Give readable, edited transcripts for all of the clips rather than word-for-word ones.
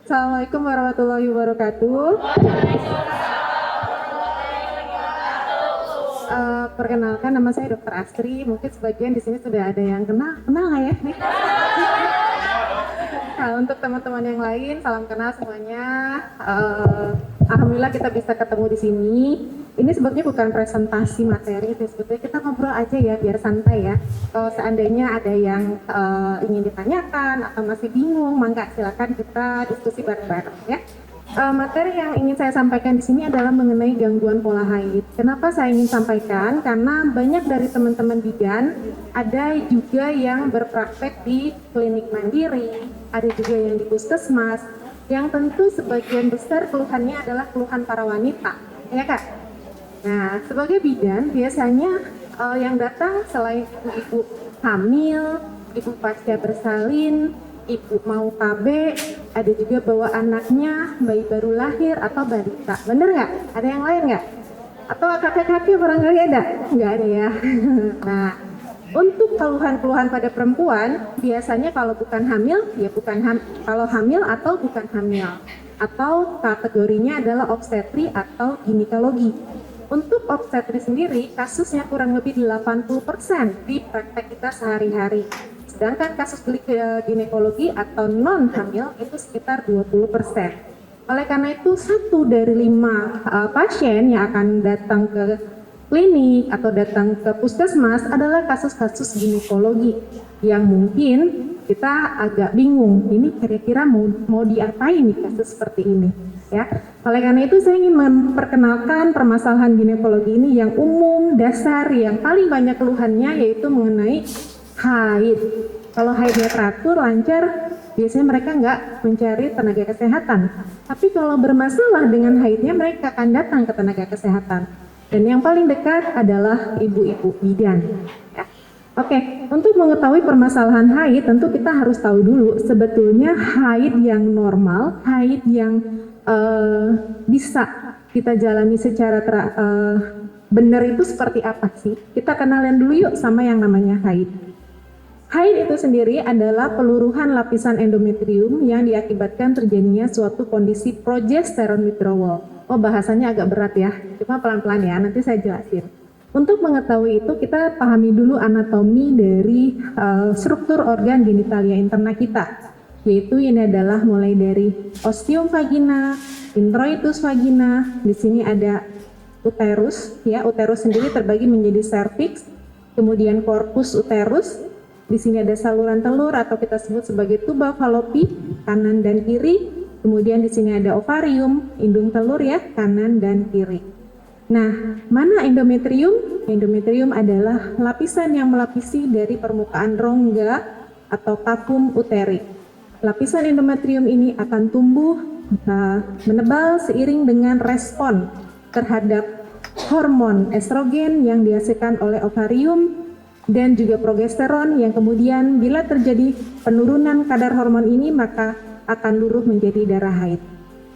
Assalamualaikum warahmatullahi wabarakatuh. Perkenalkan, nama saya Dr. Astri. Mungkin sebagian di sini sudah ada yang kenal nggak ya? Nah, untuk teman-teman yang lain, salam kenal semuanya. Alhamdulillah kita bisa ketemu di sini. Ini sebetulnya bukan presentasi materi, sebetulnya kita ngobrol aja ya, biar santai ya. Kalau seandainya ada yang ingin ditanyakan atau masih bingung, mangga silakan kita diskusi bareng-bareng ya. Materi yang ingin saya sampaikan di sini adalah mengenai gangguan pola haid. Kenapa saya ingin sampaikan? Karena banyak dari teman-teman bidan, ada juga yang berpraktek di klinik mandiri, ada juga yang di puskesmas, yang tentu sebagian besar keluhannya adalah keluhan para wanita, ya Kak? Nah, sebagai bidan biasanya yang datang selain ibu-ibu hamil, ibu pasca bersalin, ibu mau KB, ada juga bawa anaknya, bayi baru lahir atau balita. Bener nggak? Ada yang lain nggak? Atau kakek-kakek barangkali ada? Nggak ada ya. Nah, untuk keluhan-keluhan pada perempuan, biasanya kalau bukan hamil, ya kalau hamil atau bukan hamil. Atau kategorinya adalah obstetri atau ginekologi. Untuk obstetri sendiri, kasusnya kurang lebih 80% di praktek kita sehari-hari. Sedangkan kasus ginekologi atau non hamil itu sekitar 20%. Oleh karena itu 1 dari 5 pasien yang akan datang ke klinik atau datang ke puskesmas adalah kasus-kasus ginekologi yang mungkin kita agak bingung, ini kira-kira mau diapain nih kasus seperti ini ya. Oleh karena itu saya ingin memperkenalkan permasalahan ginekologi ini yang umum, dasar, yang paling banyak keluhannya yaitu mengenai haid. Kalau haidnya teratur, lancar, biasanya mereka nggak mencari tenaga kesehatan. Tapi kalau bermasalah dengan haidnya, mereka akan datang ke tenaga kesehatan. Dan yang paling dekat adalah ibu-ibu bidan. Ya. Oke, untuk mengetahui permasalahan haid, tentu kita harus tahu dulu sebetulnya haid yang normal, haid yang bisa kita jalani secara benar itu seperti apa sih? Kita kenalan dulu yuk sama yang namanya haid. Haid itu sendiri adalah peluruhan lapisan endometrium yang diakibatkan terjadinya suatu kondisi progesteron withdrawal. Oh, bahasanya agak berat ya, cuma pelan-pelan ya, nanti saya jelasin. Untuk mengetahui itu, kita pahami dulu anatomi dari struktur organ genitalia interna kita, yaitu ini adalah mulai dari ostium vagina, introitus vagina, di sini ada uterus, ya, uterus sendiri terbagi menjadi cervix, kemudian corpus uterus. Di sini ada saluran telur atau kita sebut sebagai tuba fallopi kanan dan kiri. Kemudian di sini ada ovarium, indung telur ya, kanan dan kiri. Nah, mana endometrium? Endometrium adalah lapisan yang melapisi dari permukaan rongga atau vakum uteri. Lapisan endometrium ini akan tumbuh menebal seiring dengan respon terhadap hormon estrogen yang dihasilkan oleh ovarium dan juga progesteron yang kemudian bila terjadi penurunan kadar hormon ini maka akan luruh menjadi darah haid.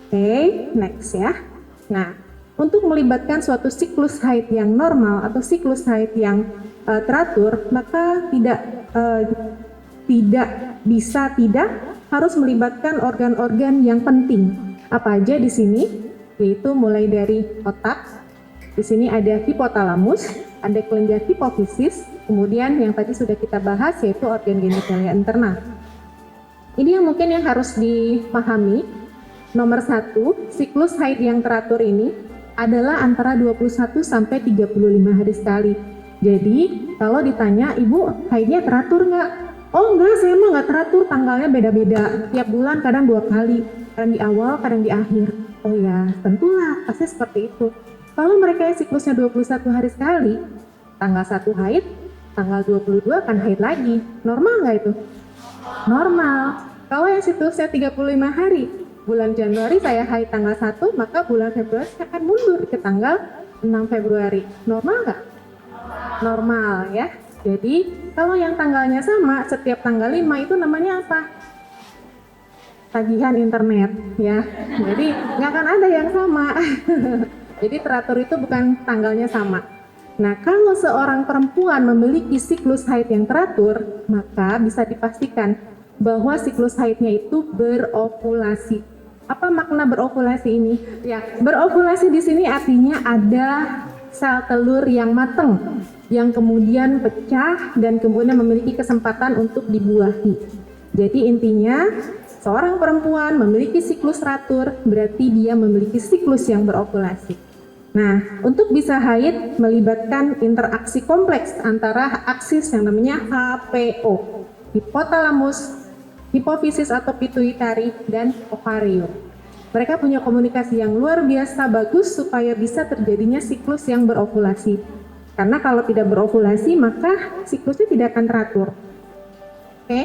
Oke, next ya. Nah, untuk melibatkan suatu siklus haid yang normal atau siklus haid yang teratur, maka tidak harus melibatkan organ-organ yang penting. Apa aja di sini? Yaitu mulai dari otak. Di sini ada hipotalamus, ada kelenjar hipofisis, kemudian yang tadi sudah kita bahas yaitu organ genitalia interna. Ini yang mungkin yang harus dipahami. Nomor 1, siklus haid yang teratur ini adalah antara 21 sampai 35 hari sekali. Jadi kalau ditanya, ibu haidnya teratur nggak? Oh enggak, saya mah nggak teratur, tanggalnya beda-beda. Tiap bulan kadang 2 kali, kadang di awal, kadang di akhir. Oh ya, tentulah pasti seperti itu. Kalau mereka yang siklusnya 21 hari sekali, tanggal 1 haid, tanggal 22 akan haid lagi. Normal nggak itu? Normal. Kalau yang siklusnya 35 hari, bulan Januari saya haid tanggal 1, maka bulan Februari saya akan mundur ke tanggal 6 Februari. Normal nggak? Normal ya. Jadi kalau yang tanggalnya sama, setiap tanggal 5 itu namanya apa? Tagihan internet ya. Jadi nggak akan ada yang sama. Jadi teratur itu bukan tanggalnya sama. Nah, kalau seorang perempuan memiliki siklus haid yang teratur, maka bisa dipastikan bahwa siklus haidnya itu berovulasi. Apa makna berovulasi ini? Ya, berovulasi di sini artinya ada sel telur yang matang, yang kemudian pecah dan kemudian memiliki kesempatan untuk dibuahi. Jadi intinya, seorang perempuan memiliki siklus teratur, berarti dia memiliki siklus yang berovulasi. Nah, untuk bisa haid melibatkan interaksi kompleks antara aksis yang namanya HPO, hipotalamus, hipofisis atau pituitari, dan ovarium. Mereka punya komunikasi yang luar biasa bagus supaya bisa terjadinya siklus yang berovulasi. Karena kalau tidak berovulasi maka siklusnya tidak akan teratur. Oke,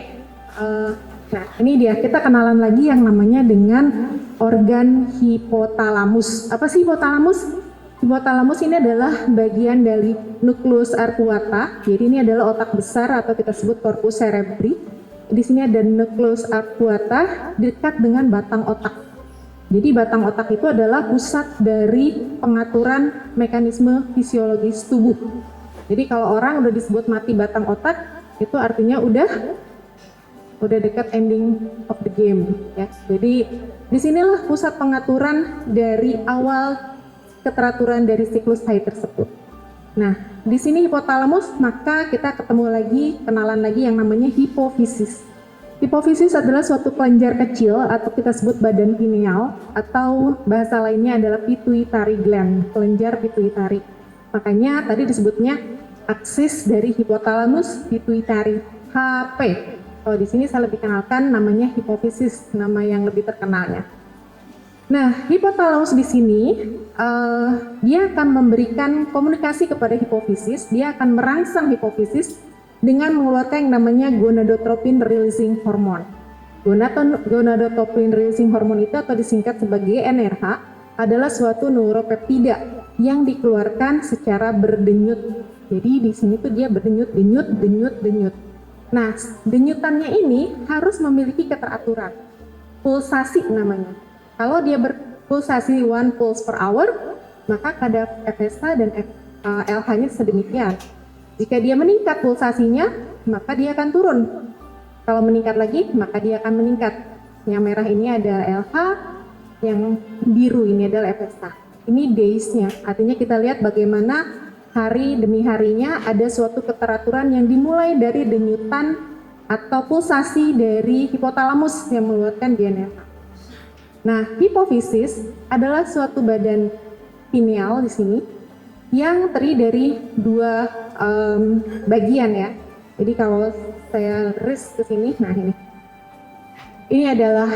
nah ini dia, kita kenalan lagi yang namanya dengan organ hipotalamus. Apa sih hipotalamus? Hipotalamus ini adalah bagian dari nukleus arcuata. Jadi ini adalah otak besar atau kita sebut corpus cerebri. Di sini ada nukleus arcuata dekat dengan batang otak. Jadi batang otak itu adalah pusat dari pengaturan mekanisme fisiologis tubuh. Jadi kalau orang udah disebut mati batang otak, itu artinya udah dekat ending of the game ya. Jadi disinilah pusat pengaturan dari awal keteraturan dari siklus haid tersebut. Nah, di sini hipotalamus, maka kita ketemu lagi, kenalan lagi yang namanya hipofisis. Hipofisis adalah suatu kelenjar kecil atau kita sebut badan pineal atau bahasa lainnya adalah pituitary gland, kelenjar pituitari. Makanya tadi disebutnya aksis dari hipotalamus pituitari, HP. Kalau di sini saya lebih kenalkan namanya hipofisis, nama yang lebih terkenalnya. Nah, hipotalamus di sini dia akan memberikan komunikasi kepada hipofisis, dia akan merangsang hipofisis dengan mengeluarkan yang namanya gonadotropin releasing hormone. Gonadotropin releasing hormone itu atau disingkat sebagai NRH adalah suatu neuropeptida yang dikeluarkan secara berdenyut. Jadi di sini tuh dia berdenyut, denyut. Nah, denyutannya ini harus memiliki keteraturan. Pulsasi namanya. Kalau dia berpulsasi 1 pulse per hour, maka kadar FSH dan LH-nya sedemikian. Jika dia meningkat pulsasinya, maka dia akan turun. Kalau meningkat lagi, maka dia akan meningkat. Yang merah ini ada LH, yang biru ini adalah FSH. Ini days-nya, artinya kita lihat bagaimana hari demi harinya ada suatu keteraturan yang dimulai dari denyutan atau pulsasi dari hipotalamus yang mengeluarkan GnRH. Nah, hipofisis adalah suatu badan pineal di sini yang terdiri dari dua bagian ya. Jadi kalau saya garis ke sini, nah ini adalah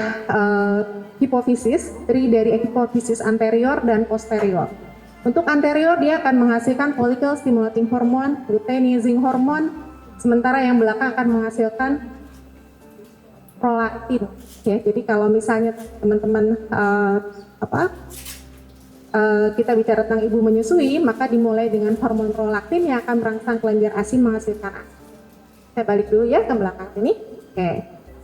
hipofisis, terdiri dari hipofisis anterior dan posterior. Untuk anterior dia akan menghasilkan follicle stimulating hormone, luteinizing hormone, sementara yang belakang akan menghasilkan prolaktin. Ya, jadi kalau misalnya teman-teman kita bicara tentang ibu menyusui, maka dimulai dengan hormon prolaktin yang akan merangsang kelenjar ASI menghasilkan ASI. Saya balik dulu ya ke belakang ini. Oke.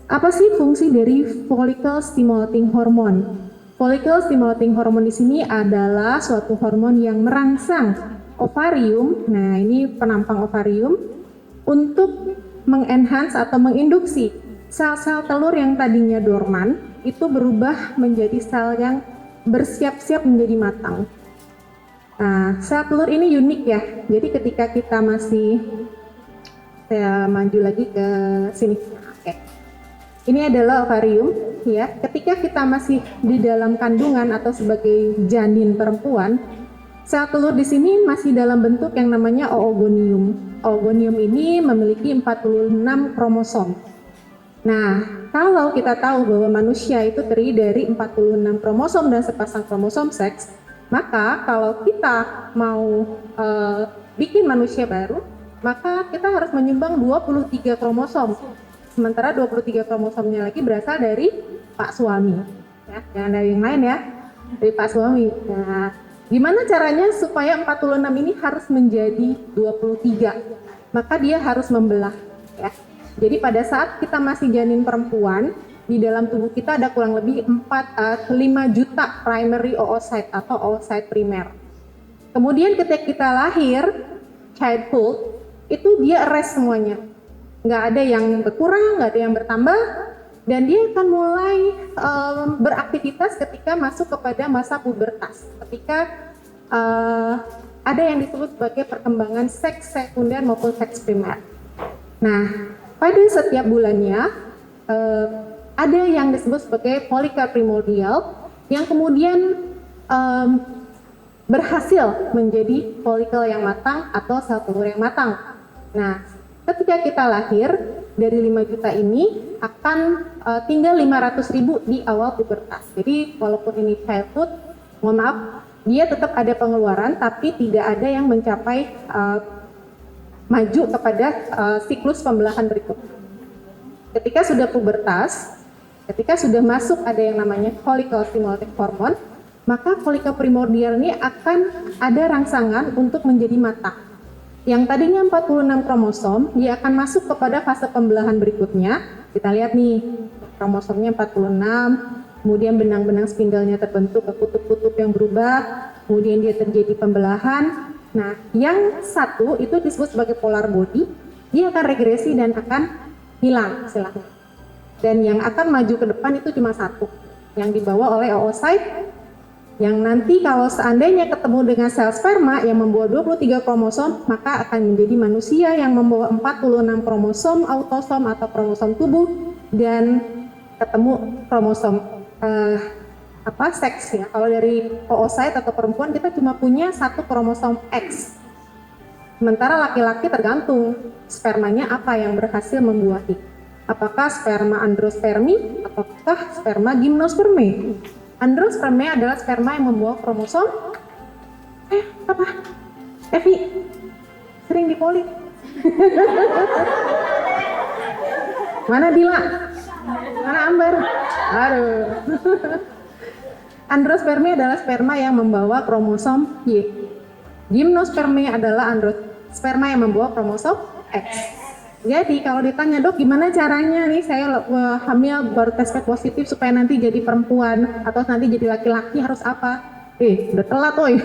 Apa sih fungsi dari follicle stimulating hormone? Follicle stimulating hormone di sini adalah suatu hormon yang merangsang ovarium. Nah, ini penampang ovarium untuk mengenhance atau menginduksi sel-sel telur yang tadinya dorman itu berubah menjadi sel yang bersiap-siap menjadi matang. Nah, sel telur ini unik ya. Jadi ketika kita masih, saya maju lagi ke sini. Oke. Ini adalah ovarium ya. Ketika kita masih di dalam kandungan atau sebagai janin perempuan, sel telur di sini masih dalam bentuk yang namanya oogonium. Oogonium ini memiliki 46 kromosom. Nah, kalau kita tahu bahwa manusia itu terdiri dari 46 kromosom dan sepasang kromosom seks, maka kalau kita mau bikin manusia baru, maka kita harus menyumbang 23 kromosom. Sementara 23 kromosomnya lagi berasal dari Pak suami. Ya, jangan dari yang lain ya, dari Pak suami. Nah, gimana caranya supaya 46 ini harus menjadi 23? Maka dia harus membelah ya. Jadi pada saat kita masih janin perempuan, di dalam tubuh kita ada kurang lebih 5 juta primary oocyte atau oocyte primer. Kemudian ketika kita lahir, childhood, itu dia arrest semuanya. Nggak ada yang berkurang, nggak ada yang bertambah, Dan dia akan mulai beraktivitas ketika masuk kepada masa pubertas, ketika ada yang disebut sebagai perkembangan seks sekunder maupun seks primer. Nah, pada setiap bulannya ada yang disebut sebagai folikel primordial yang kemudian berhasil menjadi folikel yang matang atau sel telur yang matang. Nah, ketika kita lahir dari 5 juta ini akan tinggal 500.000 di awal pubertas. Jadi walaupun ini childhood, mohon maaf, dia tetap ada pengeluaran tapi tidak ada yang mencapai maju kepada siklus pembelahan berikut. Ketika sudah pubertas, ketika sudah masuk ada yang namanya follicle stimulating hormone, maka folikel primordial ini akan ada rangsangan untuk menjadi matang. Yang tadinya 46 kromosom, dia akan masuk kepada fase pembelahan berikutnya. Kita lihat nih, kromosomnya 46, kemudian benang-benang spindalnya terbentuk ke kutub-kutub yang berubah, kemudian dia terjadi pembelahan. Nah, yang satu itu disebut sebagai polar body, dia akan regresi dan akan hilang istilahnya. Dan yang akan maju ke depan itu cuma satu, yang dibawa oleh oocyte, yang nanti kalau seandainya ketemu dengan sel sperma yang membawa 23 kromosom, maka akan menjadi manusia yang membawa 46 kromosom autosom atau kromosom tubuh, dan ketemu kromosom seks ya. Kalau dari oocyte atau perempuan kita cuma punya satu kromosom X. Sementara laki-laki tergantung spermanya apa yang berhasil membuahi. Apakah sperma androspermi ataukah sperma gimnospermi? Androspermi adalah sperma yang membawa kromosom Evi sering dipoli. Mana Dila? Mana Amber? Aduh. Androspermi adalah sperma yang membawa kromosom Y. Gimnospermi adalah sperma yang membawa kromosom X. Jadi kalau ditanya, dok gimana caranya nih saya hamil baru tes positif supaya nanti jadi perempuan atau nanti jadi laki-laki harus apa? Udah telat woy.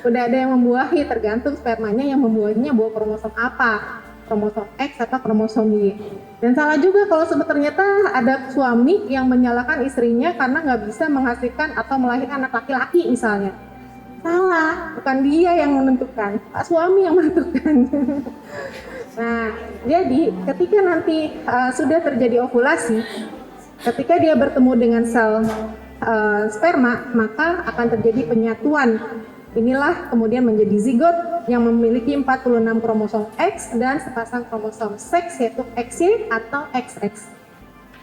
Udah ada yang membuahi, tergantung spermanya yang membuahinya bawa kromosom apa, kromosom X atau kromosom Y. Dan salah juga kalau ternyata ada suami yang menyalahkan istrinya karena nggak bisa menghasilkan atau melahirkan anak laki-laki misalnya. Salah, bukan dia yang menentukan, Pak suami yang menentukan. Nah, jadi ketika nanti sudah terjadi ovulasi, ketika dia bertemu dengan sel sperma, maka akan terjadi penyatuan. Inilah kemudian menjadi zigot yang memiliki 46 kromosom X dan sepasang kromosom seks yaitu XY atau XX.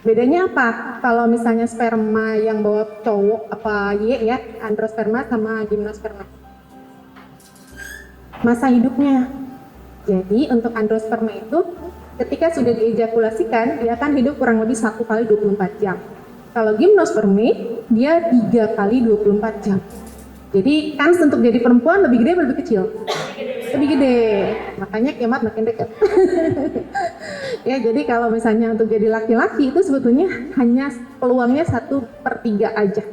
Bedanya apa? Kalau misalnya sperma yang bawa cowok apa Y ya, androsperma sama gimnosperma. Masa hidupnya. Jadi untuk androsperma itu ketika sudah diejakulasikan dia akan hidup kurang lebih 1 kali 24 jam. Kalau gimnospermi dia 3 kali 24 jam. Jadi kan untuk jadi perempuan lebih gede lebih kecil? Lebih gede. Makanya kiamat makin dekat. Ya jadi kalau misalnya untuk jadi laki-laki itu sebetulnya hanya peluangnya 1/3 aja.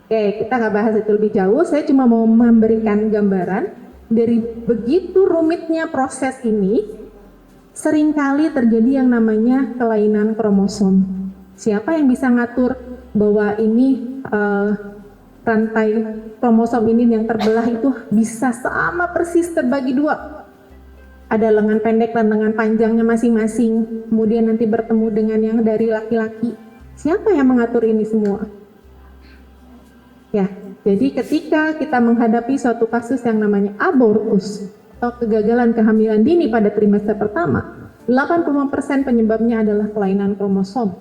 Oke, kita nggak bahas itu lebih jauh. Saya cuma mau memberikan gambaran dari begitu rumitnya proses ini, seringkali terjadi yang namanya kelainan kromosom. Siapa yang bisa ngatur bahwa ini rantai kromosom ini yang terbelah itu bisa sama persis terbagi 2? Ada lengan pendek dan lengan panjangnya masing-masing, kemudian nanti bertemu dengan yang dari laki-laki. Siapa yang mengatur ini semua? Ya, jadi ketika kita menghadapi suatu kasus yang namanya abortus atau kegagalan kehamilan dini pada trimester pertama, 85% penyebabnya adalah kelainan kromosom.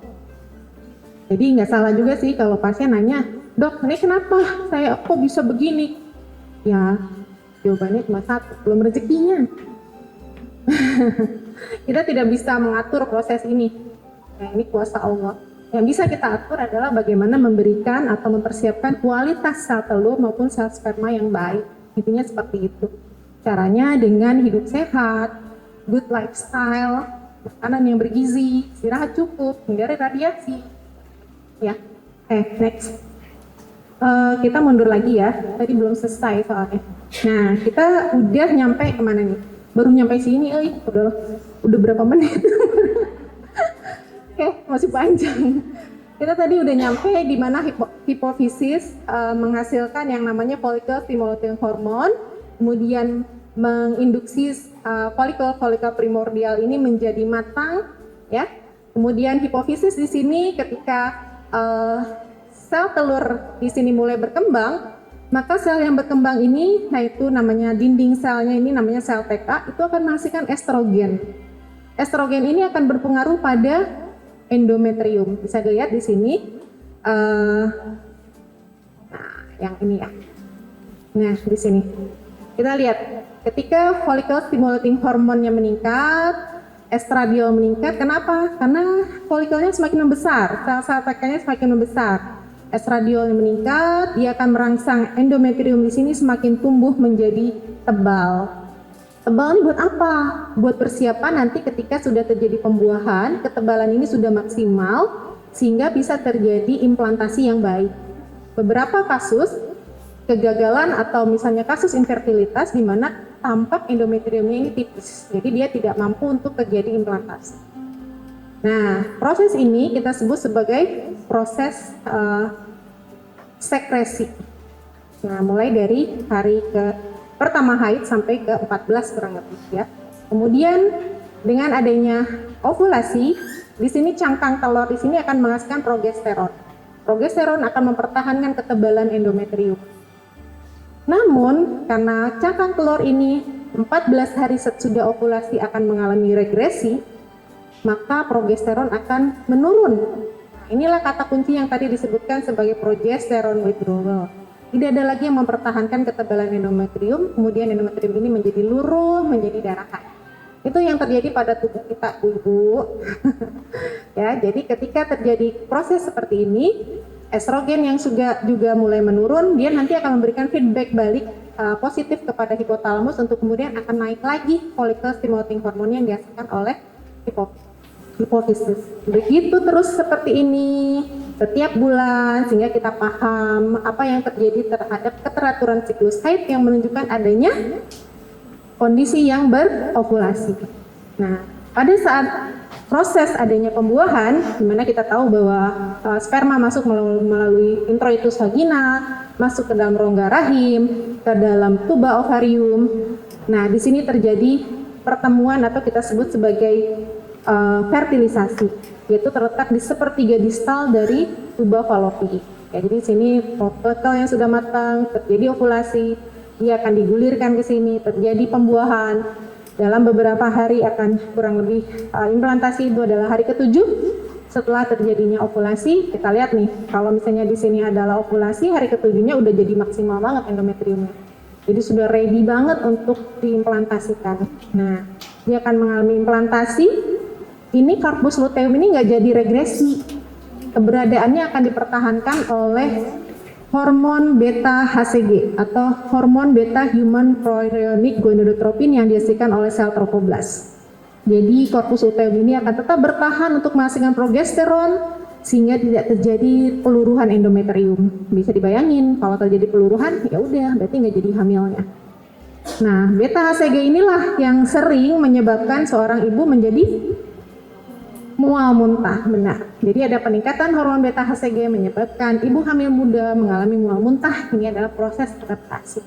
Jadi nggak salah juga sih kalau pasien nanya, dok ini kenapa saya kok bisa begini? Ya jawabannya cuma satu, belum rezekinya. Kita tidak bisa mengatur proses ini. Nah, ini kuasa Allah. Yang bisa kita atur adalah bagaimana memberikan atau mempersiapkan kualitas sel telur maupun sel sperma yang baik. Intinya seperti itu. Caranya dengan hidup sehat, good lifestyle, makanan yang bergizi, istirahat cukup, hindari radiasi. Ya, next. Kita mundur lagi ya. Tadi belum selesai soalnya. Nah, kita udah nyampe kemana nih? Baru nyampe sini, udah berapa menit? Oke. masih panjang. Kita tadi udah nyampe di mana hipofisis menghasilkan yang namanya follicle stimulating hormone, kemudian menginduksi folikel primordial ini menjadi matang, ya. Kemudian hipofisis di sini ketika sel telur di sini mulai berkembang, maka sel yang berkembang ini, nah itu namanya dinding selnya ini namanya sel TK, itu akan menghasilkan estrogen. Estrogen ini akan berpengaruh pada endometrium. Bisa dilihat di sini, nah yang ini ya. Nah di sini kita lihat ketika follicle stimulating hormonnya meningkat, estradiol meningkat. Kenapa? Karena folikelnya semakin membesar, sel-sel TK-nya semakin membesar. Estradiolnya meningkat, dia akan merangsang endometrium di sini semakin tumbuh menjadi tebal. Tebal ini buat apa? Buat persiapan nanti ketika sudah terjadi pembuahan, ketebalan ini sudah maksimal sehingga bisa terjadi implantasi yang baik. Beberapa kasus kegagalan atau misalnya kasus infertilitas di mana tampak endometriumnya ini tipis, jadi dia tidak mampu untuk terjadi implantasi. Nah, proses ini kita sebut sebagai proses sekresi. Nah, mulai dari hari pertama haid sampai ke 14 kurang lebih ya. Kemudian dengan adanya ovulasi, di sini cangkang telur di sini akan menghasilkan progesteron. Progesteron akan mempertahankan ketebalan endometrium. Namun karena cangkang telur ini 14 hari sesudah ovulasi akan mengalami regresi, maka progesteron akan menurun. Nah, inilah kata kunci yang tadi disebutkan sebagai progesterone withdrawal. Tidak ada lagi yang mempertahankan ketebalan endometrium, kemudian endometrium ini menjadi luruh, menjadi darah haid. Itu yang terjadi pada tubuh kita, Ibu. Ya, jadi ketika terjadi proses seperti ini, estrogen yang juga mulai menurun, dia nanti akan memberikan feedback balik positif kepada hipotalamus untuk kemudian akan naik lagi follicle stimulating hormone yang dihasilkan oleh hipofisis. Begitu terus seperti ini setiap bulan sehingga kita paham apa yang terjadi terhadap keteraturan siklus haid yang menunjukkan adanya kondisi yang berovulasi. Nah, pada saat proses adanya pembuahan, dimana kita tahu bahwa sperma masuk melalui introitus vaginal, masuk ke dalam rongga rahim, ke dalam tuba ovarium. Nah, di sini terjadi pertemuan atau kita sebut sebagai fertilisasi, yaitu terletak di sepertiga distal dari tuba fallopi. Ya, jadi di sini folikel yang sudah matang, terjadi ovulasi, dia akan digulirkan ke sini, terjadi pembuahan. Dalam beberapa hari akan kurang lebih implantasi itu adalah hari ke-7 setelah terjadinya ovulasi. Kita lihat nih, kalau misalnya di sini adalah ovulasi, hari ke-7-nya udah jadi maksimal banget endometriumnya. Jadi sudah ready banget untuk diimplantasikan. Nah, dia akan mengalami implantasi. Ini corpus luteum ini nggak jadi regresi. Keberadaannya akan dipertahankan oleh hormon beta HCG atau hormon beta human chorionic gonadotropin yang dihasilkan oleh sel tropoblas. Jadi corpus luteum ini akan tetap bertahan untuk menghasilkan progesteron sehingga tidak terjadi peluruhan endometrium. Bisa dibayangin kalau terjadi peluruhan, ya udah berarti nggak jadi hamilnya. Nah, beta HCG inilah yang sering menyebabkan seorang ibu menjadi mual muntah, benar. Jadi ada peningkatan hormon beta HCG menyebabkan ibu hamil muda mengalami mual muntah. Ini adalah proses adaptasi.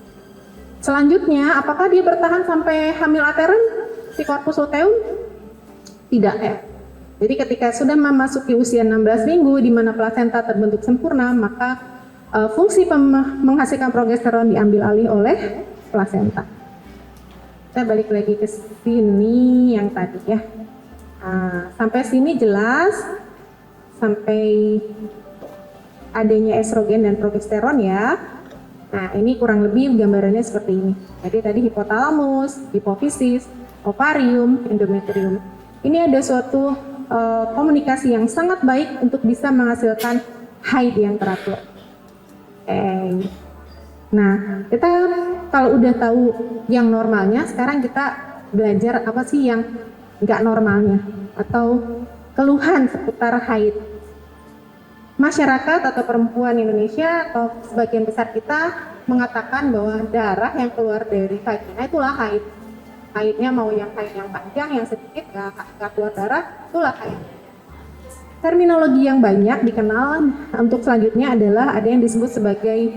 Selanjutnya, apakah dia bertahan sampai hamil aterem si corpus luteum? Tidak ya. Jadi ketika sudah memasuki usia 16 minggu di mana plasenta terbentuk sempurna, maka fungsi menghasilkan progesteron diambil alih oleh plasenta. Saya balik lagi ke sini yang tadi ya. Sampai sini jelas, sampai adanya estrogen dan progesteron ya. Nah, ini kurang lebih gambarannya seperti ini. Jadi tadi hipotalamus, hipofisis, ovarium, endometrium. Ini ada suatu komunikasi yang sangat baik untuk bisa menghasilkan haid yang teratur. Nah, kita kalau udah tahu yang normalnya, sekarang kita belajar apa sih yang nggak normalnya atau keluhan seputar haid. Masyarakat atau perempuan Indonesia atau sebagian besar kita mengatakan bahwa darah yang keluar dari vagina itulah haid. Haidnya mau yang haid yang panjang, yang sedikit nggak keluar darah, itulah haid. terminologi yang banyak dikenal untuk selanjutnya adalah ada yang disebut sebagai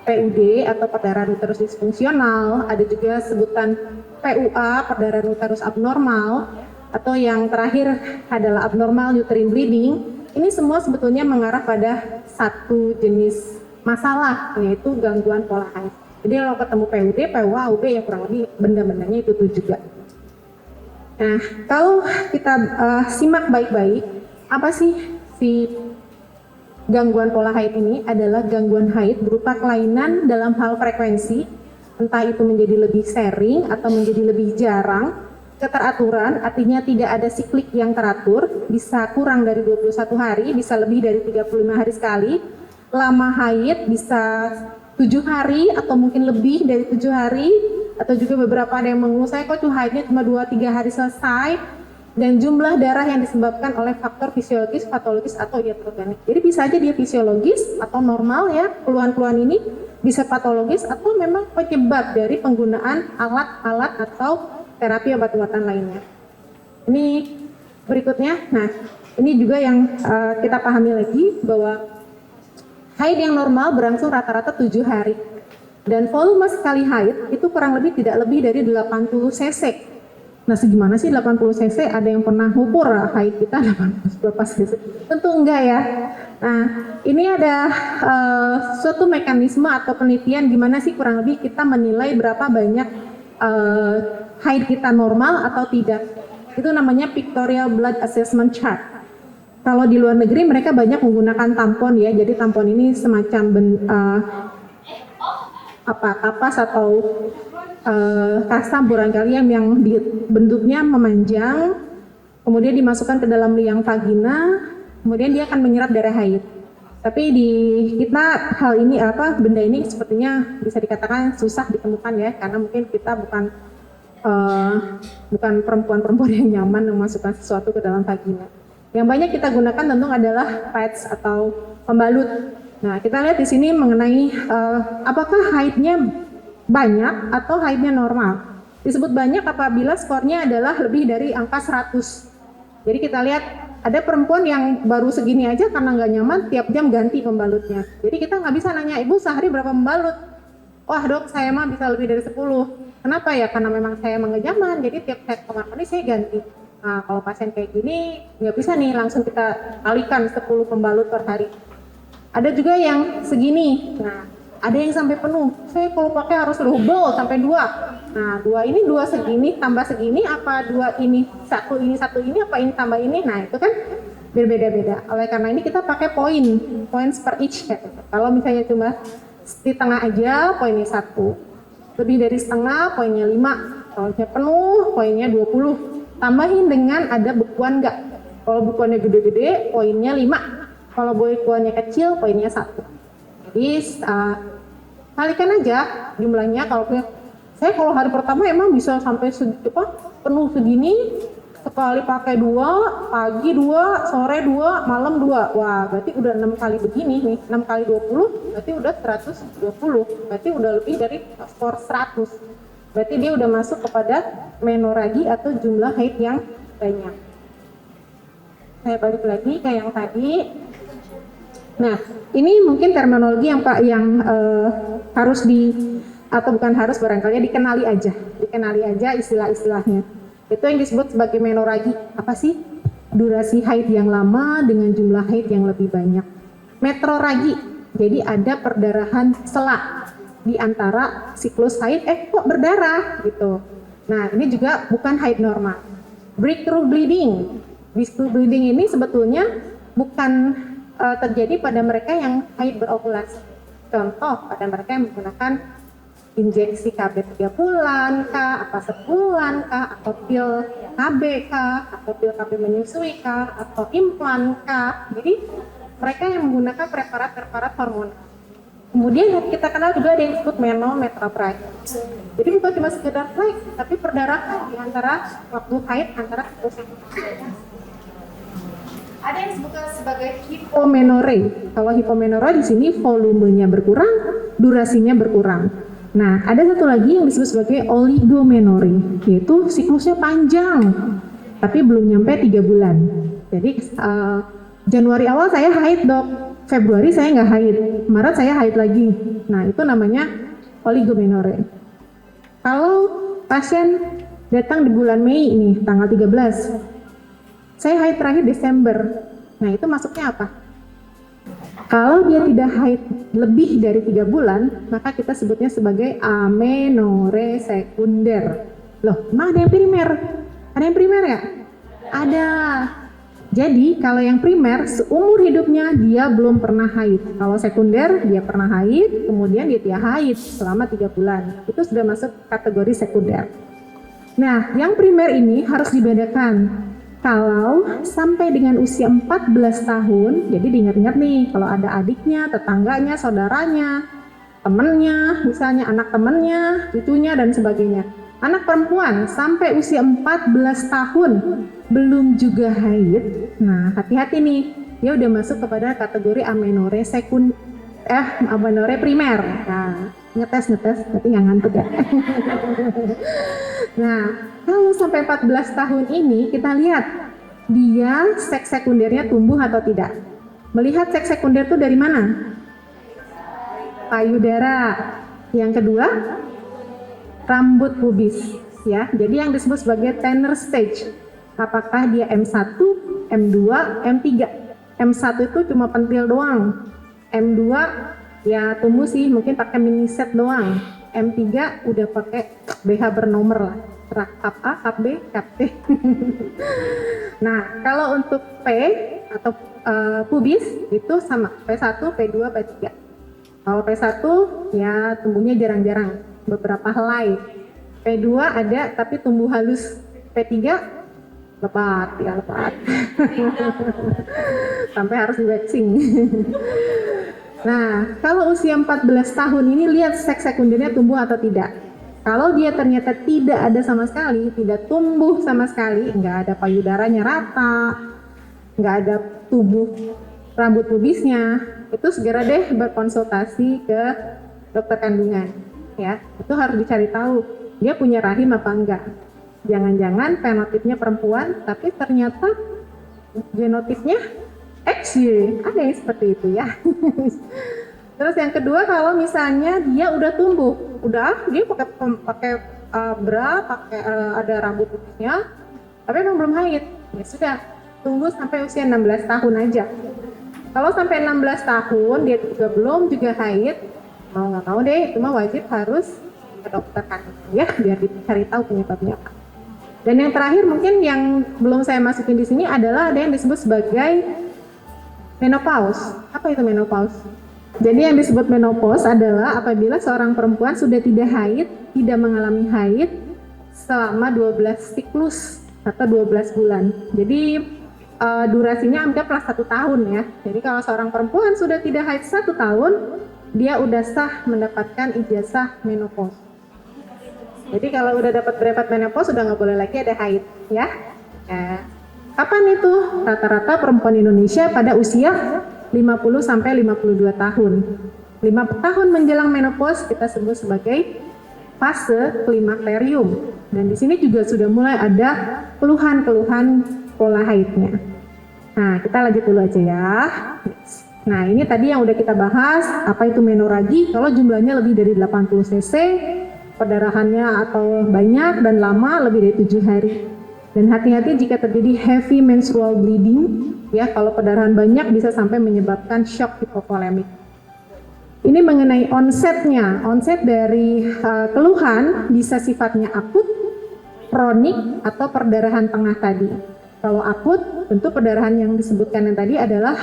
PUD atau perdarahan uterus disfungsional, ada juga sebutan PUA, perdarahan uterus abnormal, atau yang terakhir adalah abnormal uterine bleeding. Ini semua sebetulnya mengarah pada satu jenis masalah, yaitu gangguan pola haid. Jadi kalau ketemu PUD, PUA, UB ya kurang lebih benda-bendanya itu tuh juga. Nah, kalau kita simak baik-baik, apa sih si gangguan pola haid ini? Adalah gangguan haid berupa kelainan dalam hal frekuensi, entah itu menjadi lebih sering atau menjadi lebih jarang. Keteraturan artinya tidak ada siklik yang teratur, bisa kurang dari 21 hari, bisa lebih dari 35 hari sekali. Lama haid bisa 7 hari atau mungkin lebih dari 7 hari, atau juga beberapa ada yang mengeluh saya kok haidnya cuma 2-3 hari selesai, dan jumlah darah yang disebabkan oleh faktor fisiologis, patologis atau iatrogenik. Jadi bisa aja dia fisiologis atau normal ya, keluhan-keluhan ini bisa patologis atau memang penyebab dari penggunaan alat-alat atau terapi obat-obatan lainnya. Ini berikutnya, nah ini juga yang kita pahami lagi bahwa haid yang normal berlangsung rata-rata 7 hari. Dan volume sekali haid itu kurang lebih tidak lebih dari 80 cc. Nah, segimana sih 80 cc? Ada yang pernah ngukur haid kita 80 berapa cc? Tentu enggak ya. Nah, ini ada suatu mekanisme atau penelitian gimana sih kurang lebih kita menilai berapa banyak haid kita normal atau tidak. Itu namanya pictorial blood assessment chart. Kalau di luar negeri mereka banyak menggunakan tampon ya, jadi tampon ini semacam kapas atau kasta barangkali yang bentuknya memanjang, kemudian dimasukkan ke dalam liang vagina, kemudian dia akan menyerap darah haid. Tapi di kita hal ini benda ini sepertinya bisa dikatakan susah ditemukan ya, karena mungkin kita bukan perempuan-perempuan yang nyaman memasukkan sesuatu ke dalam vagina. Yang banyak kita gunakan tentu adalah pads atau pembalut. Nah, kita lihat di sini mengenai apakah haidnya banyak atau haidnya normal. Disebut banyak apabila skornya adalah lebih dari angka 100. Jadi kita lihat ada perempuan yang baru segini aja karena nggak nyaman tiap jam ganti pembalutnya. Jadi kita nggak bisa nanya, ibu sehari berapa pembalut? Wah dok, saya mah bisa lebih dari 10. Kenapa ya? Karena memang saya nggak nyaman, jadi tiap saya kamar mandi saya ganti. Nah, kalau pasien kayak gini nggak bisa nih langsung kita alihkan 10 pembalut per hari. Ada juga yang segini. Nah, ada yang sampai penuh. Saya kalau pakai harus double sampai 2. Nah, 2 segini tambah segini, apa 2 ini satu ini apa ini tambah ini. Nah, itu kan berbeda-beda. Oleh karena ini kita pakai points per each. Kalau misalnya cuma di tengah aja poinnya 1. Lebih dari setengah poinnya 5. Kalau penuh poinnya 20. Tambahin dengan ada bekuan enggak. Kalau bekuannya gede-gede, poinnya 5. Kalau bekuannya kecil, poinnya 1. Jadi, kalikan aja jumlahnya. Kalau hari pertama emang bisa sampai penuh segini, sekali pakai 2, pagi 2, sore 2, malam 2. Wah, berarti udah 6 kali begini nih. 6 kali 20, berarti udah 120. Berarti udah lebih dari skor 100. Berarti dia udah masuk kepada menoragi atau jumlah haid yang banyak. Saya balik lagi ke yang tadi. Nah, ini mungkin terminologi yang harus atau bukan harus barangkali dikenali aja istilah-istilahnya. Itu yang disebut sebagai menoragi. Apa sih? Durasi haid yang lama dengan jumlah haid yang lebih banyak. Metroragi. Jadi ada perdarahan sela di antara siklus haid, kok berdarah gitu. Nah, ini juga bukan haid normal. Breakthrough bleeding. Breakthrough bleeding ini sebetulnya bukan terjadi pada mereka yang haid berovulasi. Contoh, pada mereka yang menggunakan injeksi KB 3 bulan kah, apa sebulan kah, atau pil KB kah, atau pil KB menyusui kah, atau implan kah. Jadi mereka yang menggunakan preparat-preparat hormonal. Kemudian kita kenal juga ada yang disebut menometraprise. Jadi bukan cuma sekedar flek, tapi perdarahan di antara waktu haid antara siklus. Ada yang disebut sebagai hipomenore. Kalau hipomenore di sini volumenya berkurang, durasinya berkurang. Nah, ada satu lagi yang disebut sebagai oligomenore, yaitu siklusnya panjang, tapi belum nyampe 3 bulan. Jadi Januari awal saya haid dok, Februari saya nggak haid, Maret saya haid lagi. Nah itu namanya oligomenore. Kalau pasien datang di bulan Mei ini, tanggal 13, saya haid terakhir Desember. Nah itu masuknya apa? Kalau dia tidak haid lebih dari 3 bulan, maka kita sebutnya sebagai amenore sekunder. Loh, emang ada yang primer? Ada yang primer ya? Ada. Jadi kalau yang primer seumur hidupnya dia belum pernah haid. Kalau sekunder dia pernah haid, kemudian dia tidak haid selama 3 bulan. Itu sudah masuk kategori sekunder. Nah, yang primer ini harus dibedakan. Kalau sampai dengan usia 14 tahun, jadi diingat-ingat nih, kalau ada adiknya, tetangganya, saudaranya, temennya, misalnya anak temennya, cucunya, dan sebagainya. Anak perempuan sampai usia 14 tahun belum juga haid, nah hati-hati nih, dia udah masuk kepada kategori amenore amenore primer. Nah, ngetes, tapi nggak ngantuk ya. Nah, kalau sampai 14 tahun ini kita lihat dia seks sekundernya tumbuh atau tidak. Melihat seks sekunder itu dari mana? Payudara. Yang kedua, rambut pubis ya. Jadi yang disebut sebagai tenor stage. Apakah dia M1, M2, M3? M1 itu cuma pentil doang. M2 ya tumbuh sih, mungkin pakai mini set doang. M3 udah pakai BH bernomor lah. Kap A, kap B, kap T. Nah, kalau untuk P atau pubis itu sama P1, P2, P3. Kalau P1 ya tumbuhnya jarang-jarang, beberapa helai. P2 ada tapi tumbuh halus. P3 lepat, ya lepat. Sampai harus di waxing. Nah, kalau usia 14 tahun ini lihat seks sekundernya tumbuh atau tidak. Kalau dia ternyata tidak ada sama sekali, tidak tumbuh sama sekali, nggak ada payudaranya rata, nggak ada tumbuh rambut pubisnya, itu segera deh berkonsultasi ke dokter kandungan. Ya, itu harus dicari tahu dia punya rahim apa enggak. Jangan-jangan fenotipnya perempuan, tapi ternyata genotipnya XY, ada yang seperti itu ya. Terus yang kedua, kalau misalnya dia udah tumbuh, dia pakai bra, pakai ada rambut putihnya, tapi emang belum haid, ya sudah tunggu sampai usia 16 tahun aja. Kalau sampai 16 tahun dia juga haid, mau nggak tahu deh, cuma wajib harus ke dokter kandungan ya, biar dicari tahu penyebabnya apa. Dan yang terakhir mungkin yang belum saya masukin di sini adalah ada yang disebut sebagai menopause. Apa itu menopause? Jadi yang disebut menopause adalah apabila seorang perempuan sudah tidak haid, tidak mengalami haid selama 12 siklus atau 12 bulan. Jadi durasinya anggaplah 1 tahun ya. Jadi kalau seorang perempuan sudah tidak haid 1 tahun, dia udah sah mendapatkan ijazah menopause. Jadi kalau udah dapat brevet menopause sudah nggak boleh lagi ada haid ya. Kapan itu? Rata-rata perempuan Indonesia pada usia 50 sampai 52 tahun. 5 tahun menjelang menopause kita sebut sebagai fase klimakterium. Dan di sini juga sudah mulai ada keluhan-keluhan pola haidnya. Nah, kita lanjut dulu aja ya. Nah, ini tadi yang udah kita bahas, apa itu menoragi. Kalau jumlahnya lebih dari 80 cc, perdarahannya atau banyak dan lama lebih dari 7 hari. Dan hati-hati jika terjadi heavy menstrual bleeding, ya kalau perdarahan banyak bisa sampai menyebabkan shock hipovolemik. Ini mengenai onsetnya, onset dari keluhan bisa sifatnya akut, kronik, atau perdarahan tengah tadi. Kalau akut, tentu perdarahan yang disebutkan yang tadi adalah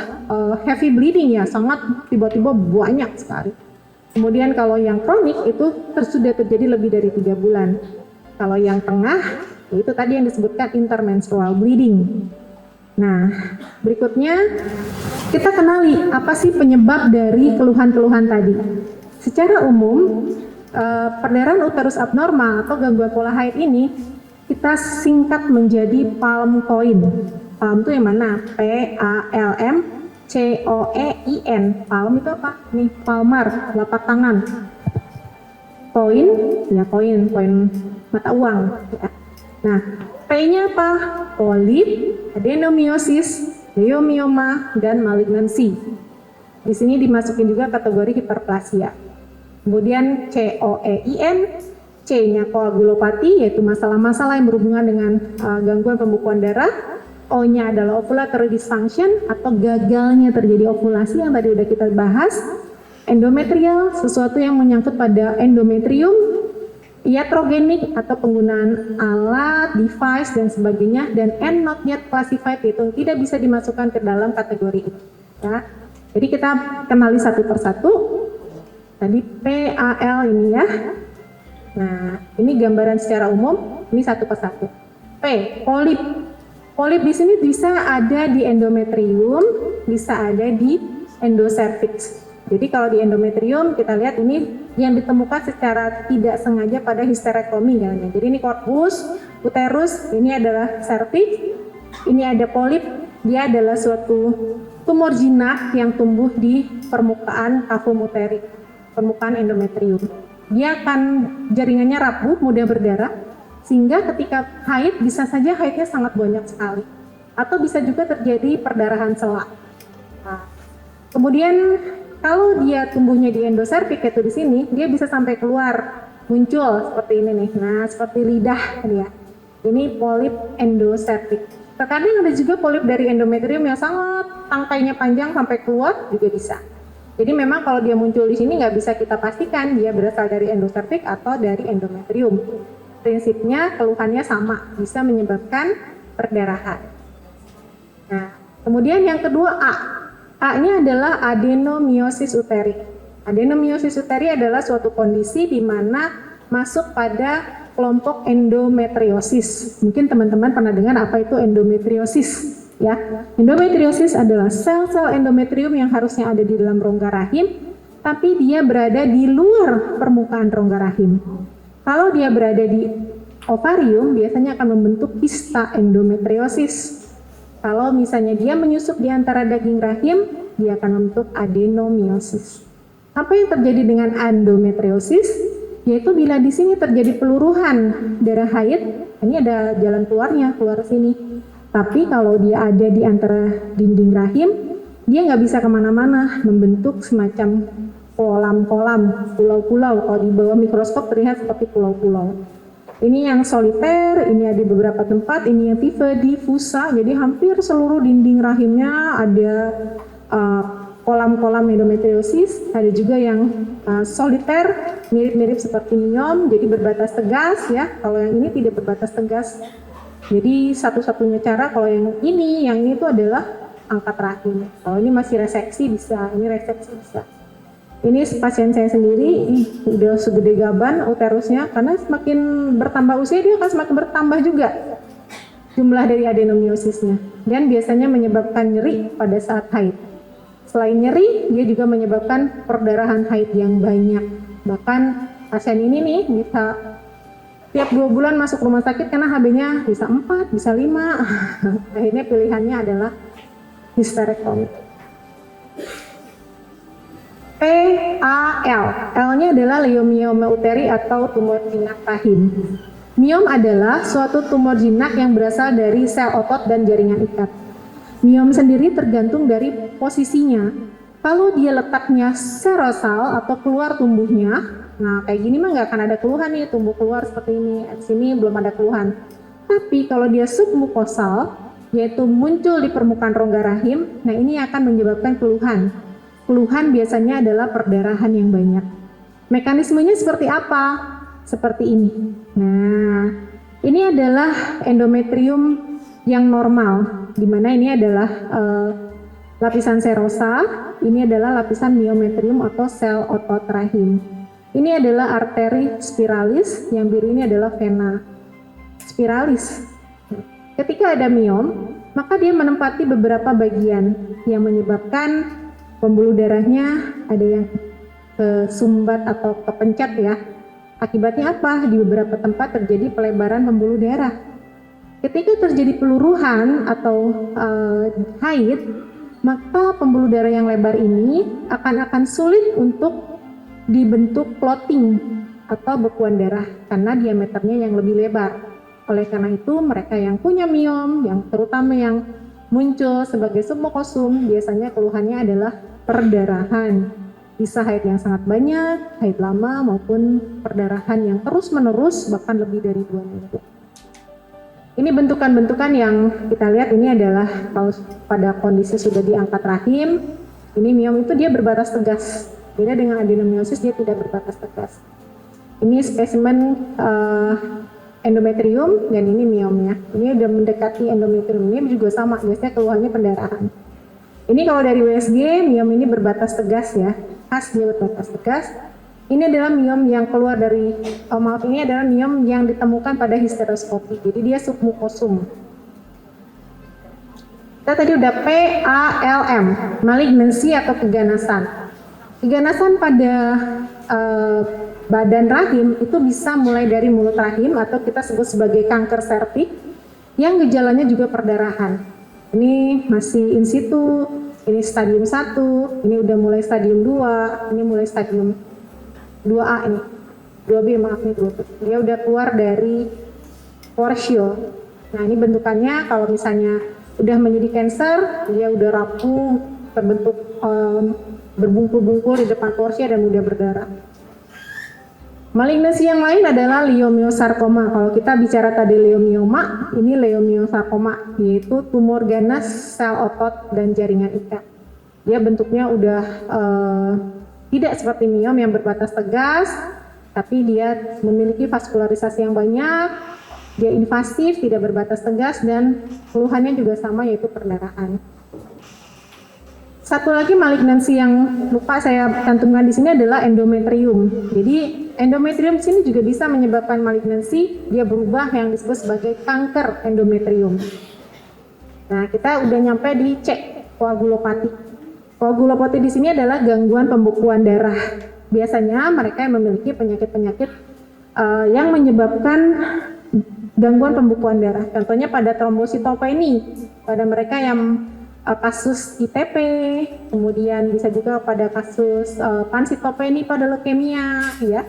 heavy bleeding ya, sangat tiba-tiba banyak sekali. Kemudian kalau yang kronik itu sudah terjadi lebih dari 3 bulan. Kalau yang tengah, itu tadi yang disebutkan intermenstrual bleeding. Nah, berikutnya kita kenali apa sih penyebab dari keluhan-keluhan tadi. Secara umum, perdarahan uterus abnormal atau gangguan pola haid ini kita singkat menjadi palm-coin. Palm itu yang mana? P-A-L-M-C-O-E-I-N. Palm itu apa? Nih, palmar, telapak tangan. Koin, ya koin mata uang. Ya. Nah, P-nya apa? Polip, adenomyosis, leiomyoma, dan malignansi. Di sini dimasukin juga kategori hiperplasia. Kemudian COEIN, C-nya koagulopati, yaitu masalah-masalah yang berhubungan dengan gangguan pembekuan darah. O-nya adalah ovulatory dysfunction atau gagalnya terjadi ovulasi yang tadi udah kita bahas. Endometrial, sesuatu yang menyangkut pada endometrium. Iatrogenik atau penggunaan alat, device, dan sebagainya. Dan N not yet classified, itu tidak bisa dimasukkan ke dalam kategori ini. Ya. Jadi kita kenali satu persatu. Tadi PAL ini ya. Nah, ini gambaran secara umum. Ini satu persatu. P, polip. Polip di sini bisa ada di endometrium, bisa ada di endocervix. Jadi kalau di endometrium kita lihat ini yang ditemukan secara tidak sengaja pada histerektomi ya. Jadi ini corpus, uterus, ini adalah cervix, ini ada polip, dia adalah suatu tumor jinak yang tumbuh di permukaan kavum uteri, permukaan endometrium. Dia akan jaringannya rapuh, mudah berdarah, sehingga ketika haid bisa saja haidnya sangat banyak sekali, atau bisa juga terjadi perdarahan sela. Nah, kemudian kalau dia tumbuhnya di endocervix itu di sini, dia bisa sampai keluar, muncul seperti ini nih. Nah, seperti lidah ya. Ini polip endocervix. Terkadang ada juga polip dari endometrium yang sangat tangkainya panjang sampai keluar juga bisa. Jadi memang kalau dia muncul di sini nggak bisa kita pastikan dia berasal dari endocervix atau dari endometrium. Prinsipnya keluhannya sama, bisa menyebabkan perdarahan. Nah, kemudian yang kedua A. A-nya adalah adenomyosis uteri. Adenomyosis uteri adalah suatu kondisi di mana masuk pada kelompok endometriosis. Mungkin teman-teman pernah dengar apa itu endometriosis, ya. Endometriosis adalah sel-sel endometrium yang harusnya ada di dalam rongga rahim, tapi dia berada di luar permukaan rongga rahim. Kalau dia berada di ovarium, biasanya akan membentuk kista endometriosis. Kalau misalnya dia menyusup di antara daging rahim, dia akan membentuk adenomyosis. Apa yang terjadi dengan endometriosis? Yaitu bila di sini terjadi peluruhan darah haid, ini ada jalan keluarnya, keluar sini. Tapi kalau dia ada di antara dinding rahim, dia nggak bisa kemana-mana, membentuk semacam kolam-kolam, pulau-pulau. Kalau di bawah mikroskop terlihat seperti pulau-pulau. Ini yang soliter, ini ada di beberapa tempat, ini yang tipe diffusa, jadi hampir seluruh dinding rahimnya ada kolam-kolam endometriosis, ada juga yang soliter, mirip-mirip seperti myom, jadi berbatas tegas ya, kalau yang ini tidak berbatas tegas. Jadi satu-satunya cara kalau yang ini itu adalah angkat rahim. Kalau ini masih reseksi bisa, ini reseksi bisa. Ini pasien saya sendiri, udah segede gaban uterusnya, karena semakin bertambah usia dia akan semakin bertambah juga jumlah dari adenomyosisnya, dan biasanya menyebabkan nyeri pada saat haid. Selain nyeri, dia juga menyebabkan perdarahan haid yang banyak. Bahkan pasien ini nih bisa tiap 2 bulan masuk rumah sakit karena HB-nya bisa 4, bisa 5. Akhirnya pilihannya adalah histerektomi. PAL, L-nya adalah leiomyoma uteri atau tumor jinak rahim. Myom adalah suatu tumor jinak yang berasal dari sel otot dan jaringan ikat. Myom sendiri tergantung dari posisinya. Kalau dia letaknya serosal atau keluar tumbuhnya, nah kayak gini mah nggak akan ada keluhan nih, tumbuh keluar seperti ini. Di sini belum ada keluhan. Tapi kalau dia submukosal, yaitu muncul di permukaan rongga rahim, nah ini akan menyebabkan keluhan. Keluhan biasanya adalah perdarahan yang banyak. Mekanismenya seperti apa? Seperti ini. Nah, ini adalah endometrium yang normal, di mana ini adalah lapisan serosa, ini adalah lapisan myometrium atau sel otot rahim. Ini adalah arteri spiralis, yang biru ini adalah vena spiralis. Ketika ada myom, maka dia menempati beberapa bagian yang menyebabkan pembuluh darahnya ada yang kesumbat atau kepencet ya. Akibatnya apa? Di beberapa tempat terjadi pelebaran pembuluh darah. Ketika terjadi peluruhan atau haid, maka pembuluh darah yang lebar ini akan sulit untuk dibentuk clotting atau bekuan darah karena diameternya yang lebih lebar. Oleh karena itu mereka yang punya myom, yang terutama yang muncul sebagai submukosum, biasanya keluhannya adalah perdarahan. Bisa haid yang sangat banyak, haid lama, maupun perdarahan yang terus-menerus bahkan lebih dari 2 minggu. Ini bentukan-bentukan yang kita lihat ini adalah kalau pada kondisi sudah diangkat rahim, ini miom itu dia berbatas tegas. Beda dengan adenomiosis, dia tidak berbatas tegas. Ini spesimen endometrium dan ini miomnya. Ini udah mendekati endometrium, ini juga sama, biasanya keluhannya pendarahan. Ini kalau dari USG, miom ini berbatas tegas ya, khas dia berbatas tegas. Ini adalah miom yang keluar dari, ini adalah miom yang ditemukan pada histeroskopi, jadi dia submukosum. Kita tadi udah PALM, malignansi atau keganasan. Keganasan pada badan rahim itu bisa mulai dari mulut rahim atau kita sebut sebagai kanker serviks yang gejalanya juga perdarahan. Ini masih in situ, ini stadium 1, ini udah mulai stadium 2, ini mulai stadium 2A ini, 2B maaf nih 2B. Dia udah keluar dari portio. Nah ini bentukannya kalau misalnya udah menjadi cancer, dia udah rapuh, terbentuk berbungkul-bungkul di depan porsia dan mudah berdarah. Malignansi yang lain adalah leiomyosarkoma. Kalau kita bicara tadi leiomioma, ini leiomyosarkoma, yaitu tumor ganas sel otot dan jaringan ikat. Dia bentuknya udah tidak seperti miom yang berbatas tegas, tapi dia memiliki vaskularisasi yang banyak, dia invasif, tidak berbatas tegas, dan keluhannya juga sama yaitu perdarahan. Satu lagi malignansi yang lupa saya cantumkan di sini adalah endometrium. Jadi endometrium sini juga bisa menyebabkan malignansi, dia berubah yang disebut sebagai kanker endometrium. Nah, kita udah nyampe di C, koagulopati. Koagulopati di sini adalah gangguan pembekuan darah. Biasanya mereka yang memiliki penyakit-penyakit yang menyebabkan gangguan pembekuan darah. Contohnya pada trombositopeni, pada mereka yang kasus ITP, kemudian bisa juga pada kasus pansitopeni pada leukemia, ya.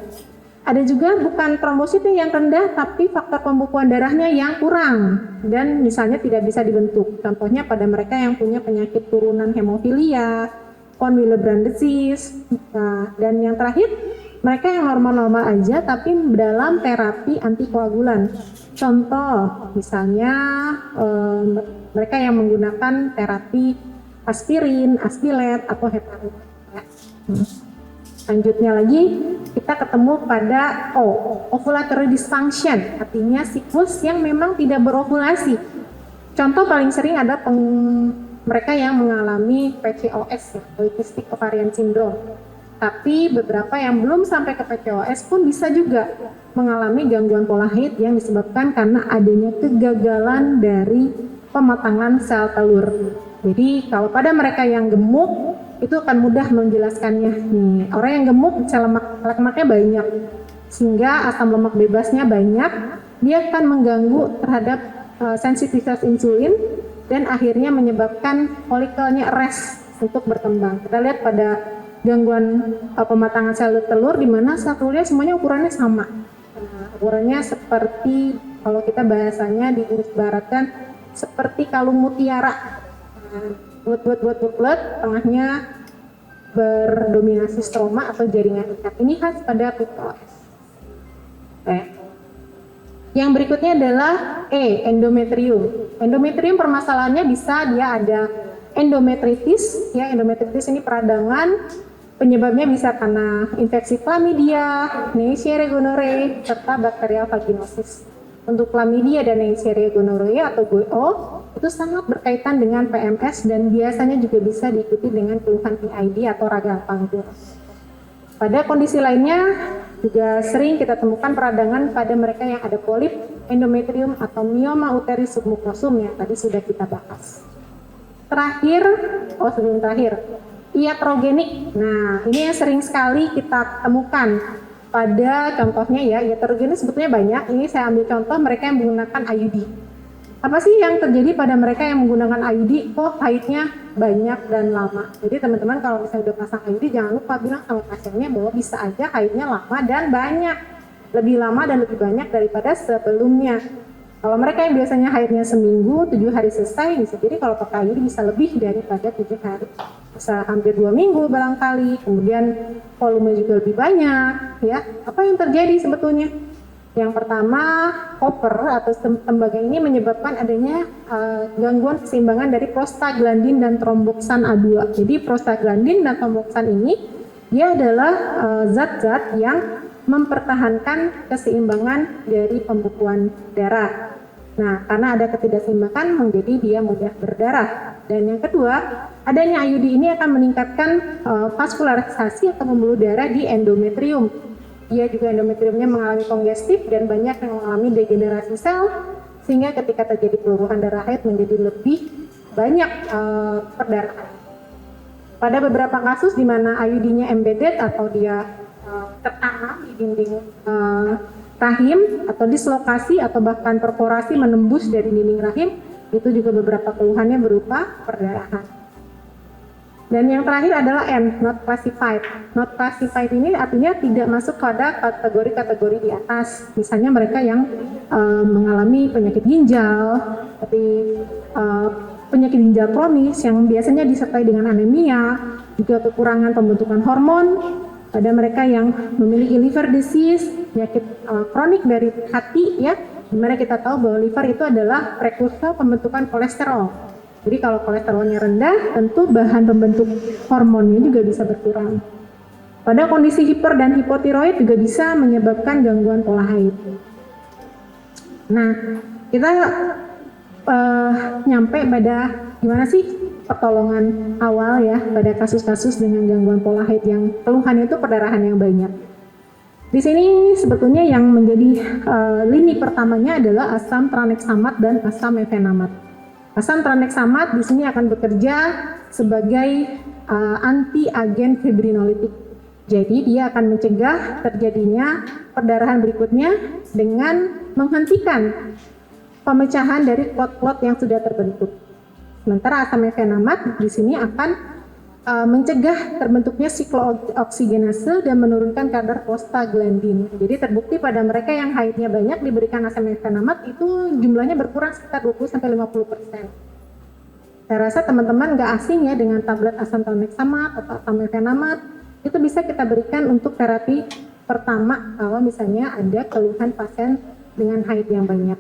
Ada juga bukan trombositnya yang rendah, tapi faktor pembekuan darahnya yang kurang dan misalnya tidak bisa dibentuk. Contohnya pada mereka yang punya penyakit turunan hemofilia, von Willebrand disease, nah, dan yang terakhir mereka yang normal-normal aja tapi dalam terapi antikoagulan. Contoh misalnya mereka yang menggunakan terapi aspirin, aspilet, atau heparin. Ya. Selanjutnya lagi kita ketemu pada ovulatory dysfunction, artinya siklus yang memang tidak berovulasi. Contoh paling sering ada mereka yang mengalami PCOS, polycystic ovarian syndrome. Tapi beberapa yang belum sampai ke PCOS pun bisa juga mengalami gangguan pola haid yang disebabkan karena adanya kegagalan dari pematangan sel telur. Jadi kalau pada mereka yang gemuk itu akan mudah menjelaskannya. Nih, orang yang gemuk sel lemaknya banyak sehingga asam lemak bebasnya banyak, dia akan mengganggu terhadap sensitivitas insulin dan akhirnya menyebabkan folikelnya rest untuk berkembang. Kita lihat pada gangguan pematangan sel telur di mana sel telurnya semuanya ukurannya sama. Nah, ukurannya seperti kalau kita bahasanya diibaratkan seperti kalung mutiara. Bulat, tengahnya berdominasi stroma atau jaringan ikat. Ini khas pada PCOS. Yang berikutnya adalah endometrium. Endometrium permasalahannya bisa dia ada endometritis, ya endometritis ini peradangan, penyebabnya bisa karena infeksi chlamydia, Neisseria gonorrhoeae, serta bakterial vaginosis. Untuk chlamydia dan Neisseria gonorrhoeae atau GO itu sangat berkaitan dengan PMS dan biasanya juga bisa diikuti dengan keluhan PID atau radang panggul. Pada kondisi lainnya juga sering kita temukan peradangan pada mereka yang ada polip, endometrium atau mioma uteri submukosum yang tadi sudah kita bahas. Sebelum terakhir, iatrogenik. Nah, ini yang sering sekali kita temukan pada contohnya ya, iatrogenik sebetulnya banyak. Ini saya ambil contoh mereka yang menggunakan IUD. Apa sih yang terjadi pada mereka yang menggunakan IUD? Kok haidnya banyak dan lama? Jadi teman-teman kalau misalnya udah pasang IUD jangan lupa bilang sama pasiennya bahwa bisa aja haidnya lama dan banyak. Lebih lama dan lebih banyak daripada sebelumnya. Kalau mereka yang biasanya haidnya seminggu, 7 hari selesai, bisa jadi kalau pakai IUD bisa lebih daripada 7 hari. Bisa hampir 2 minggu barangkali, kemudian volume juga lebih banyak, ya. Apa yang terjadi sebetulnya? Yang pertama, koper atau tembaga ini menyebabkan adanya gangguan keseimbangan dari prostaglandin dan tromboksan A2. Jadi prostaglandin dan tromboksan ini dia adalah zat-zat yang mempertahankan keseimbangan dari pembukuan darah. Nah, karena ada ketidakseimbangan menjadi dia mudah berdarah. Dan yang kedua, adanya IUD ini akan meningkatkan vaskularisasi atau pembuluh darah di endometrium. Dia juga endometriumnya mengalami kongestif dan banyak yang mengalami degenerasi sel, sehingga ketika terjadi peluruhan darah haid menjadi lebih banyak perdarahan. Pada beberapa kasus di mana IUD-nya embedded atau dia tertanam di dinding rahim atau dislokasi atau bahkan perforasi menembus dari dinding rahim, itu juga beberapa keluhannya berupa perdarahan. Dan yang terakhir adalah N, not classified. Not classified ini artinya tidak masuk pada kategori-kategori di atas. Misalnya mereka yang mengalami penyakit ginjal, seperti penyakit ginjal kronis yang biasanya disertai dengan anemia, juga kekurangan pembentukan hormon. Ada mereka yang memiliki liver disease, penyakit kronik dari hati, ya. Dimana kita tahu bahwa liver itu adalah prekursor pembentukan kolesterol. Jadi kalau kolesterolnya rendah, tentu bahan pembentuk hormonnya juga bisa berkurang. Pada kondisi hiper dan hipotiroid juga bisa menyebabkan gangguan pola haid. Nah, kita nyampe pada gimana sih pertolongan awal ya pada kasus-kasus dengan gangguan pola haid yang keluhannya itu perdarahan yang banyak. Di sini sebetulnya yang menjadi lini pertamanya adalah asam tranexamat dan asam mefenamat. Asam tranexamat di sini akan bekerja sebagai anti agen fibrinolitik. Jadi dia akan mencegah terjadinya perdarahan berikutnya dengan menghentikan pemecahan dari klot-klot yang sudah terbentuk. Sementara asam mefenamat di sini akan mencegah terbentuknya siklooksigenase dan menurunkan kadar prostaglandin. Jadi terbukti pada mereka yang haidnya banyak diberikan asam mefenamat itu jumlahnya berkurang sekitar 20-50%. Saya rasa teman-teman nggak asing ya dengan tablet asam tranexamat atau asam mefenamat. Itu bisa kita berikan untuk terapi pertama kalau misalnya ada keluhan pasien dengan haid yang banyak.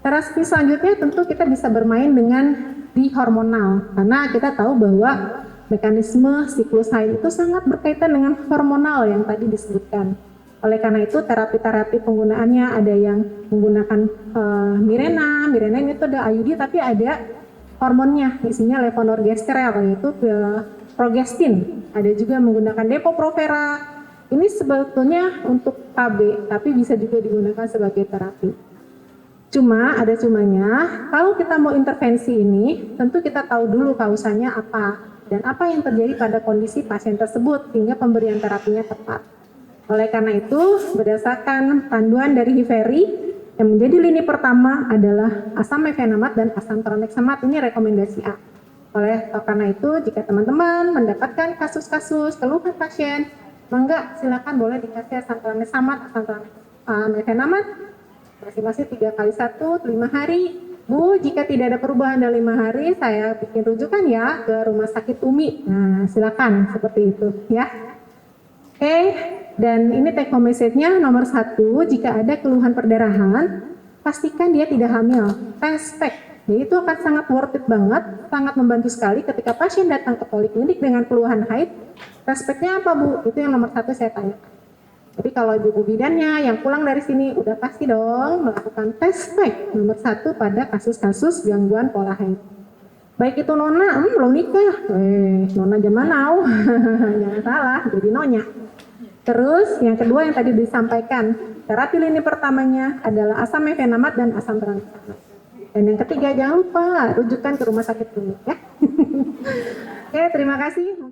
Terapi selanjutnya tentu kita bisa bermain dengan di hormonal karena kita tahu bahwa mekanisme siklus haid itu sangat berkaitan dengan hormonal yang tadi disebutkan. Oleh karena itu terapi-terapi penggunaannya ada yang menggunakan Mirena ini itu ada IUD tapi ada hormonnya, isinya levonorgestrel yaitu progestin. Ada juga menggunakan Depo-Provera. Ini sebetulnya untuk KB tapi bisa juga digunakan sebagai terapi. Cuma ada cumanya, kalau kita mau intervensi ini tentu kita tahu dulu kausanya apa dan apa yang terjadi pada kondisi pasien tersebut hingga pemberian terapinya tepat. Oleh karena itu, berdasarkan panduan dari Hiferi, yang menjadi lini pertama adalah asam mefenamat dan asam tranexamat, ini rekomendasi A. Oleh karena itu, jika teman-teman mendapatkan kasus-kasus keluhan pasien, mangga silakan boleh dikasih asam tranexamat, asam mefenamat, masing-masing 3 kali 1, 5 hari. Bu, jika tidak ada perubahan dalam 5 hari, saya bikin rujukan ya ke rumah sakit UMI. Nah, silakan seperti itu ya. Oke, dan ini take home message-nya nomor 1, jika ada keluhan perdarahan, pastikan dia tidak hamil. Test pack. Jadi itu akan sangat worth it banget, sangat membantu sekali ketika pasien datang ke poliklinik dengan keluhan haid. Test pack-nya apa Bu? Itu yang nomor 1 saya tanya. Jadi kalau ibu bidannya yang pulang dari sini udah pasti dong melakukan test pack nomor 1 pada kasus-kasus gangguan pola haid. Baik itu nona, belum nikah, nona zaman now, jangan salah, jadi nonya. Terus yang kedua yang tadi disampaikan, terapi lini pertamanya adalah asam mefenamat dan asam tranexamat. Dan yang ketiga jangan lupa rujukan ke rumah sakit klinik ya. Oke, terima kasih.